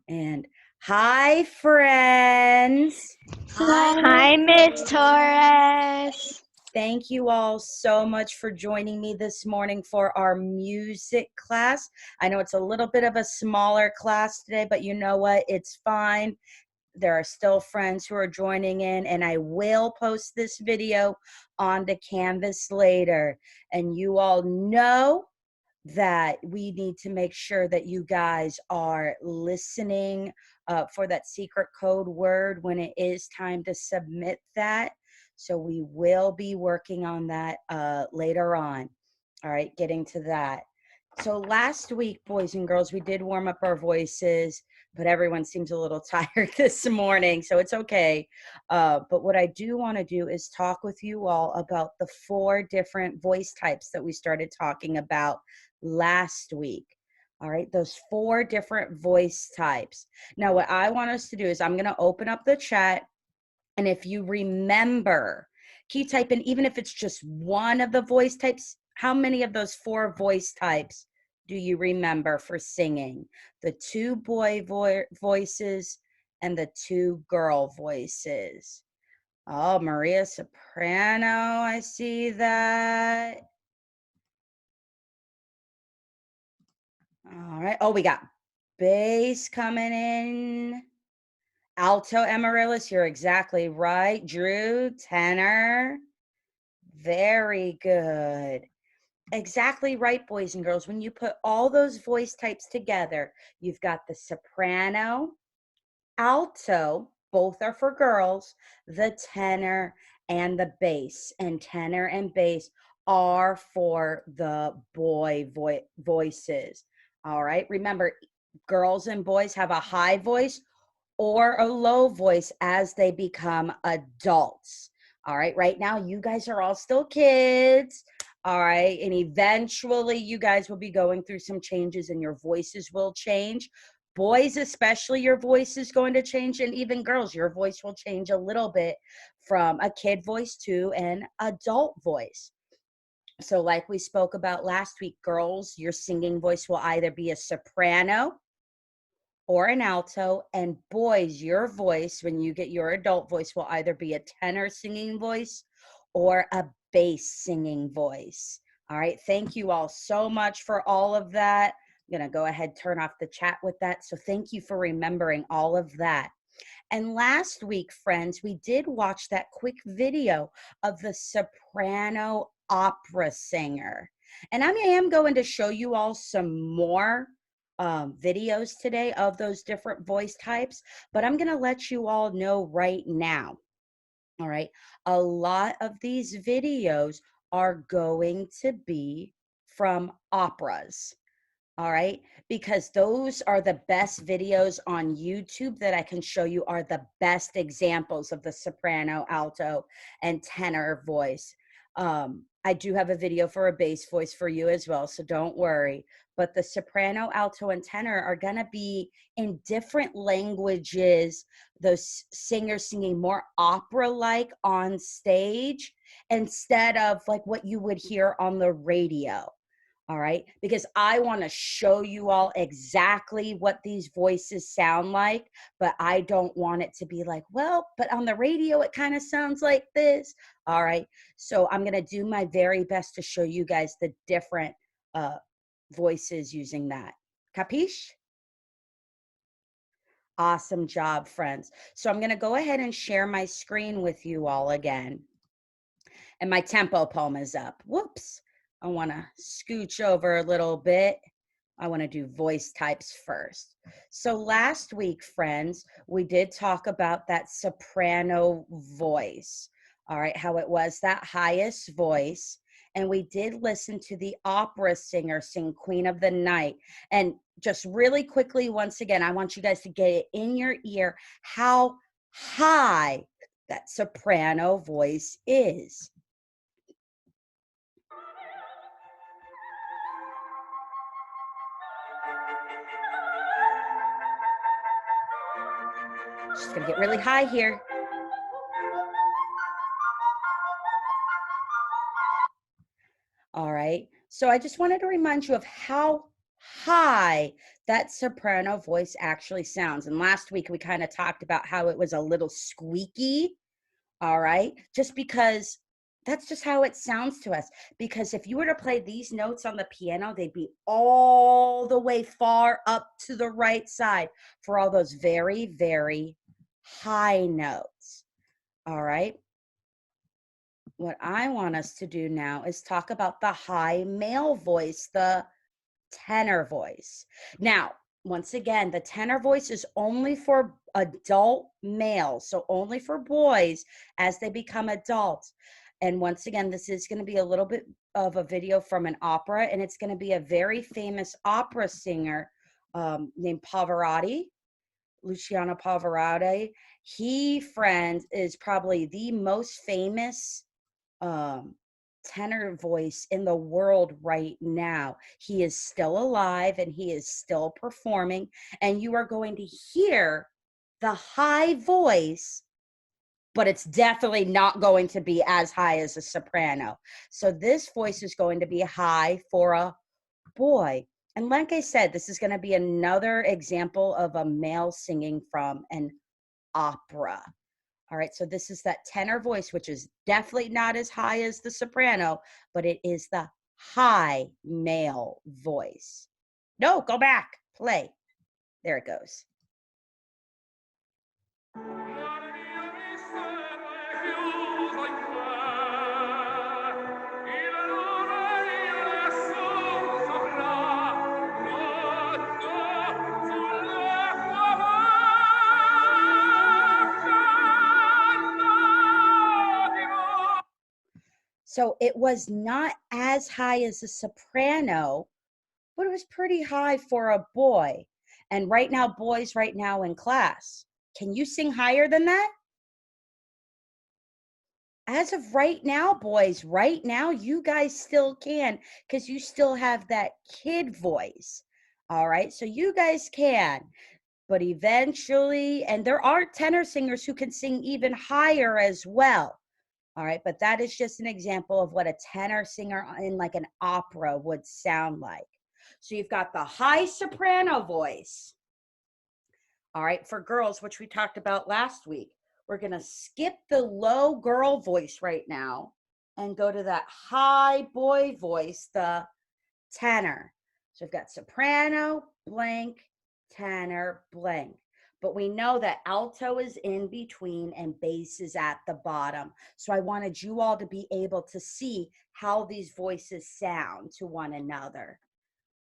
And hi, friends. Hi, Miss Torres. Thank you all so much for joining me this morning for our music class. I know it's a little bit of a smaller class today, but you know what? It's fine. There are still friends who are joining in, and I will post this video onto Canvas later. And you all know that we need to make sure that you guys are listening for that secret code word when it is time to submit that. So we will be working on that later on. All right, getting to that. So last week, boys and girls, we did warm up our voices, but everyone seems a little tired this morning, so it's okay. But what I do want to do is talk with you all about the 4 different voice types that we started talking about last week. All right, those 4 different voice types. Now, what I want us to do is I'm going to open up the chat. And if you remember, keep typing, even if it's just one of the voice types. How many of those 4 voice types do you remember for singing? The 2 boy voices and the 2 girl voices. Oh, Maria Soprano, I see that. All right. Oh, we got bass coming in. Alto Amaryllis, you're exactly right. Drew, tenor. Very good. Exactly right, boys and girls. When you put all those voice types together, you've got the soprano, alto, both are for girls, the tenor, and the bass. And tenor and bass are for the boy voices. All right. Remember, girls and boys have a high voice or a low voice as they become adults. All right. Right now, you guys are all still kids. All right. And eventually, you guys will be going through some changes and your voices will change. Boys, especially, your voice is going to change. And even girls, your voice will change a little bit from a kid voice to an adult voice. So, like we spoke about last week, girls, your singing voice will either be a soprano or an alto, and boys, your voice, when you get your adult voice, will either be a tenor singing voice or a bass singing voice. All right. Thank you all so much for all of that. I'm going to go ahead, turn off the chat with that. So thank you for remembering all of that. And last week, friends, we did watch that quick video of the soprano opera singer. And I am going to show you all some more videos today of those different voice types, but I'm going to let you all know right now. All right. A lot of these videos are going to be from operas. All right. Because those are the best videos on YouTube that I can show you are the best examples of the soprano, alto, and tenor voice. I do have a video for a bass voice for you as well, so don't worry. But the soprano, alto, and tenor are going to be in different languages, those singers singing more opera-like on stage instead of like what you would hear on the radio. All right, because I want to show you all exactly what these voices sound like, but I don't want it to be like, well, but on the radio, it kind of sounds like this. All right, so I'm going to do my very best to show you guys the different voices using that. Capiche? Awesome job, friends. So I'm going to go ahead and share my screen with you all again. And my tempo poem is up. Whoops. I want to scooch over a little bit. I want to do voice types first. So last week, friends, we did talk about that soprano voice. All right, how it was that highest voice. And we did listen to the opera singer sing Queen of the Night. And just really quickly, once again, I want you guys to get it in your ear how high that soprano voice is. Just gonna get really high here. All right. So I just wanted to remind you of how high that soprano voice actually sounds. And last week we kind of talked about how it was a little squeaky. All right. Just because that's just how it sounds to us. Because if you were to play these notes on the piano, they'd be all the way far up to the right side for all those very, very high notes. All right. What I want us to do now is talk about the high male voice, the tenor voice. Now, once again, the tenor voice is only for adult males, so only for boys as they become adults. And once again, this is going to be a little bit of a video from an opera, and it's going to be a very famous opera singer named Pavarotti, Luciano Pavarotti. He, friend, is probably the most famous um, tenor voice in the world right now. He is still alive and he is still performing, and you are going to hear the high voice, but it's definitely not going to be as high as a soprano. So this voice is going to be high for a boy. And like I said, this is going to be another example of a male singing from an opera. All right, so this is that tenor voice, which is definitely not as high as the soprano, but it is the high male voice. No, go back, play. There it goes. So it was not as high as a soprano, but it was pretty high for a boy. And right now, boys right now in class, can you sing higher than that? As of right now, boys, right now, you guys still can because you still have that kid voice. All right, so you guys can. But eventually, and there are tenor singers who can sing even higher as well. All right, but that is just an example of what a tenor singer in like an opera would sound like. So you've got the high soprano voice. All right, for girls, which we talked about last week. We're going to skip the low girl voice right now and go to that high boy voice, the tenor. So we've got soprano, blank, tenor, blank. But we know that alto is in between and bass is at the bottom. So I wanted you all to be able to see how these voices sound to one another.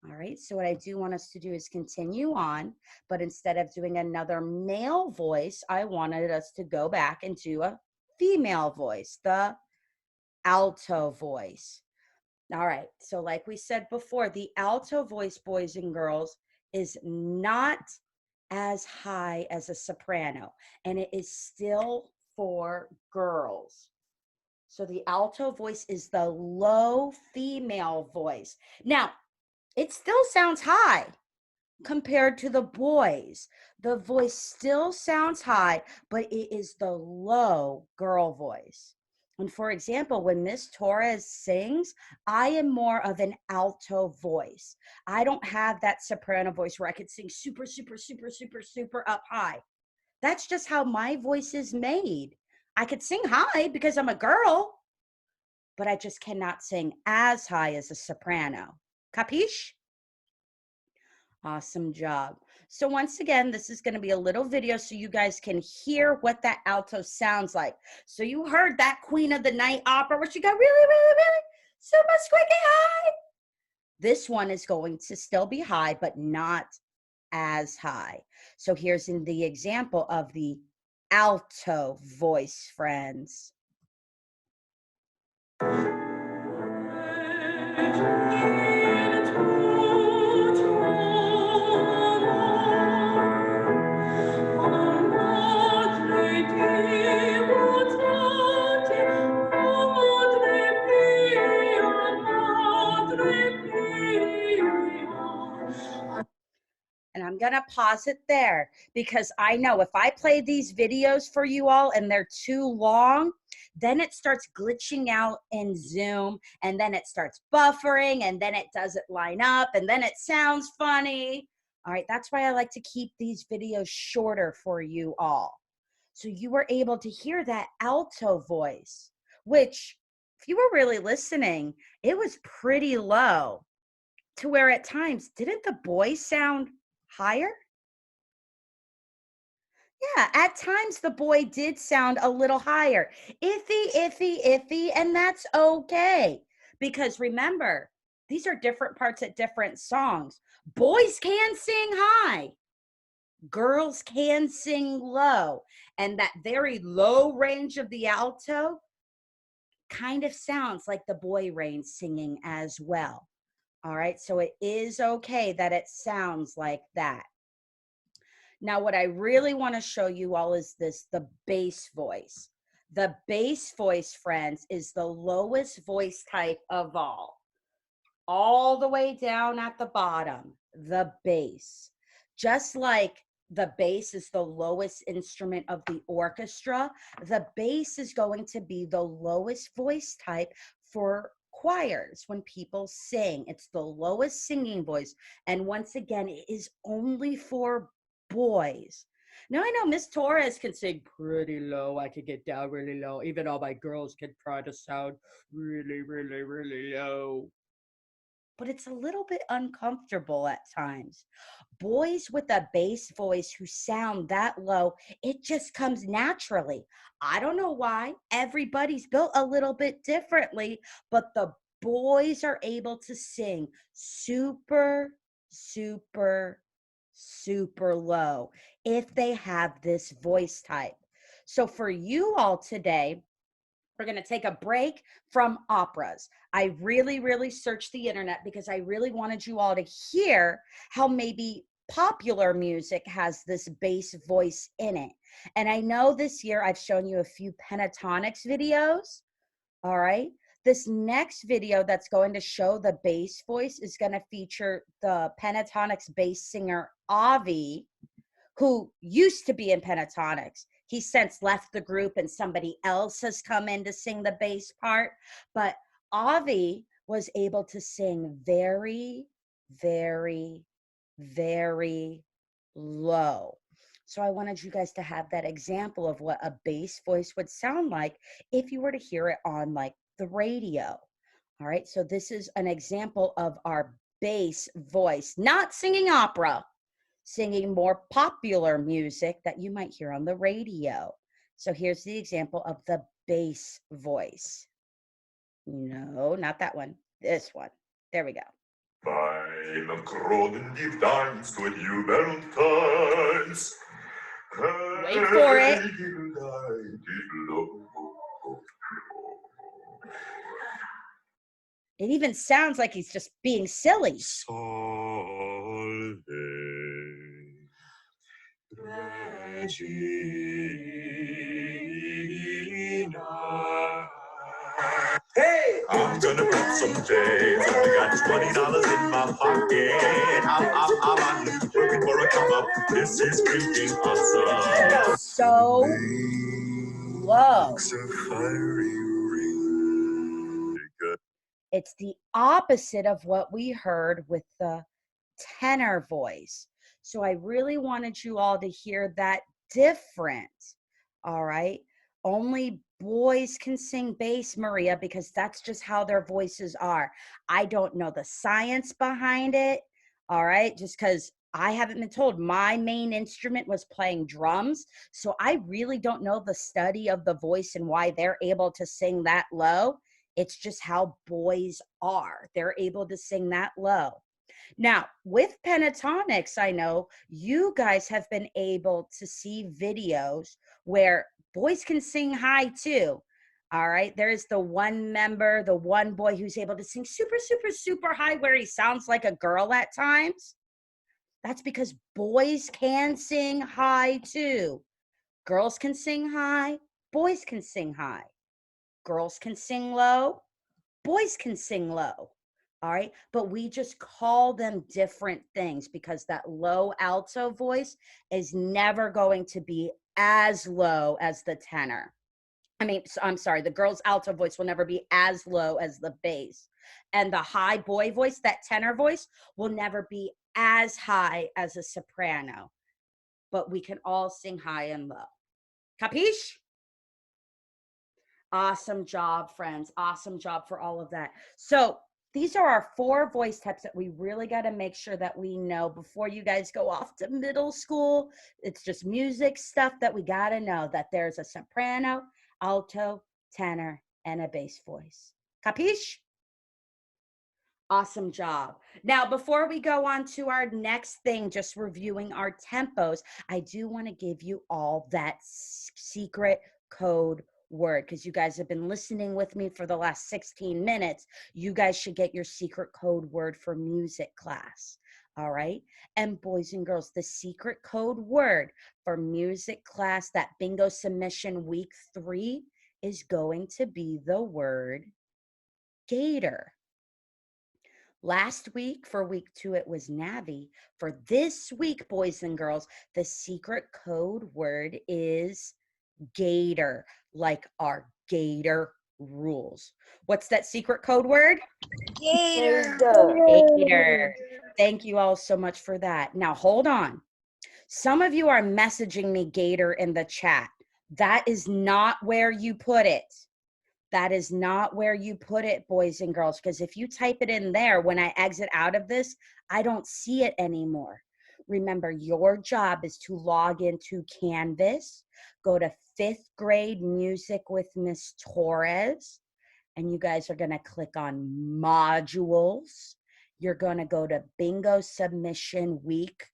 All right, so what I do want us to do is continue on, but instead of doing another male voice, I wanted us to go back and do a female voice, the alto voice. All right, so like we said before, the alto voice, boys and girls, is not as high as a soprano, and it is still for girls. So the alto voice is the low female voice. Now, it still sounds high compared to the boys. The voice still sounds high, but it is the low girl voice. And for example, when Miss Torres sings, I am more of an alto voice. I don't have that soprano voice where I could sing super, super, super, super, super up high. That's just how my voice is made. I could sing high because I'm a girl, but I just cannot sing as high as a soprano. Capiche? Awesome job. So once again, this is going to be a little video so you guys can hear what that alto sounds like. So you heard that Queen of the Night opera where she got really, really, really super squeaky high. This one is going to still be high, but not as high. So here's in the example of the alto voice, friends. And I'm going going to pause it there because I know if I play these videos for you all and they're too long, then it starts glitching out in Zoom, and then it starts buffering, and then it doesn't line up, and then it sounds funny. All right, that's why I like to keep these videos shorter for you all. So you were able to hear that alto voice, which, if you were really listening, it was pretty low, to where at times, didn't the boy sound higher? Yeah, at times the boy did sound a little higher. Iffy, iffy, iffy, and that's okay. Because remember, these are different parts at different songs. Boys can sing high, girls can sing low. And that very low range of the alto kind of sounds like the boy range singing as well. All right, so it is okay that it sounds like that. Now, what I really want to show you all is this, the bass voice. The bass voice, friends, is the lowest voice type of all the way down at the bottom, the bass. Just like the bass is the lowest instrument of the orchestra, the bass is going to be the lowest voice type for choirs when people sing. It's the lowest singing voice. And once again, it is only for boys. Now I know Miss Torres can sing pretty low. I can get down really low. Even all my girls can try to sound really, really, really low, but it's a little bit uncomfortable at times. Boys with a bass voice who sound that low, it just comes naturally. I don't know why. Everybody's built a little bit differently, but the boys are able to sing super, super, super low if they have this voice type. So for you all today, we're going to take a break from operas. I really, really searched the internet because I really wanted you all to hear how maybe popular music has this bass voice in it. And I know this year I've shown you a few Pentatonics videos. All right. This next video that's going to show the bass voice is going to feature the Pentatonics bass singer Avi, who used to be in Pentatonics. He's since left the group and somebody else has come in to sing the bass part. But Avi was able to sing very, very, very low. So I wanted you guys to have that example of what a bass voice would sound like if you were to hear it on like the radio. All right, so this is an example of our bass voice, not singing opera, singing more popular music that you might hear on the radio. So here's the example of the bass voice. No, not that one. This one. There we go. Meine Kronen, die deins durch Jubeltanz. Wait for it. It even sounds like he's just being silly. Salve, Regina. Hey! I'm gonna put some days. I got $20 in my pocket. I'm looking for a come up. This is freaking awesome. So low. It's the opposite of what we heard with the tenor voice. So I really wanted you all to hear that difference. All right. Only boys can sing bass, Maria, because that's just how their voices are. I don't know the science behind it. All right. Just because I haven't been told. My main instrument was playing drums. So I really don't know the study of the voice and why they're able to sing that low. It's just how boys are. They're able to sing that low. Now, with Pentatonics, I know you guys have been able to see videos where boys can sing high too. All right. There's the one member, the one boy who's able to sing super, super, super high where he sounds like a girl at times. That's because boys can sing high too. Girls can sing high, boys can sing high. Girls can sing low, boys can sing low. All right. But we just call them different things because that low alto voice is never going to be as low as the tenor. I'm sorry, the girl's alto voice will never be as low as the bass. And the high boy voice, that tenor voice, will never be as high as a soprano. But we can all sing high and low. Capiche? Awesome job, friends. Awesome job for all of that. So these are our 4 voice types that we really got to make sure that we know before you guys go off to middle school. It's just music stuff that we got to know, that there's a soprano, alto, tenor, and a bass voice. Capiche? Awesome job. Now, before we go on to our next thing, just reviewing our tempos, I do want to give you all that secret code word because you guys have been listening with me for the last 16 minutes. You guys should get your secret code word for music class. All right. And boys and girls, the secret code word for music class, that bingo submission week 3, is going to be the word gator. Last week for week 2, it was Navi. For this week, boys and girls, the secret code word is gator, like our gator rules. What's that secret code word? Gator. Gator. Thank you all so much for that. Now, hold on. Some of you are messaging me gator in the chat. That is not where you put it. That is not where you put it, boys and girls, because if you type it in there, when I exit out of this, I don't see it anymore. Remember, your job is to log into Canvas, go to 5th grade music with Miss Torres, and you guys are going to click on modules. You're going to go to bingo submission week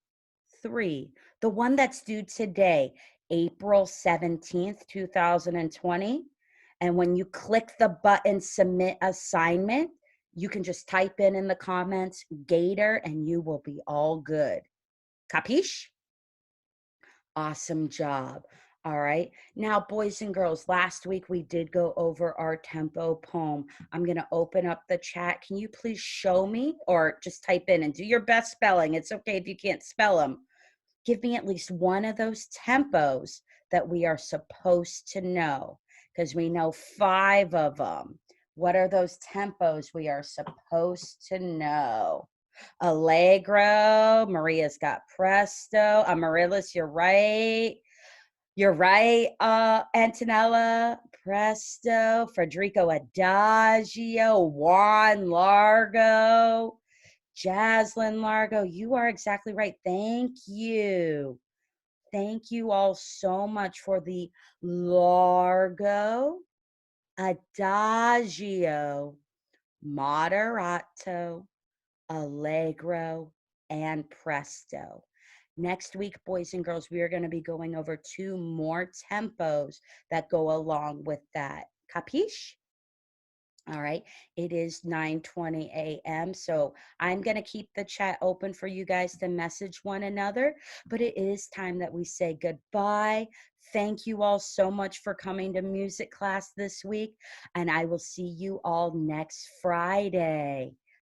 3, the one that's due today, April 17th, 2020. And when you click the button submit assignment, you can just type in the comments gator and you will be all good. Capiche? Awesome job. All right. Now, boys and girls, last week we did go over our tempo poem. I'm going to open up the chat. Can you please show me, or just type in and do your best spelling? It's okay if you can't spell them. Give me at least one of those tempos that we are supposed to know, because we know 5 of them. What are those tempos we are supposed to know? Allegro. Maria's got presto. Amaryllis, you're right. You're right, Antonella. Presto. Federico, adagio. Juan, largo. Jaslyn, largo. You are exactly right. Thank you. Thank you all so much for the largo, adagio, moderato, allegro, and presto. Next week, boys and girls, we are going to be going over 2 more tempos that go along with that. Capiche? All right. It is 9:20 a.m. So I'm going to keep the chat open for you guys to message one another, but it is time that we say goodbye. Thank you all so much for coming to music class this week, and I will see you all next Friday.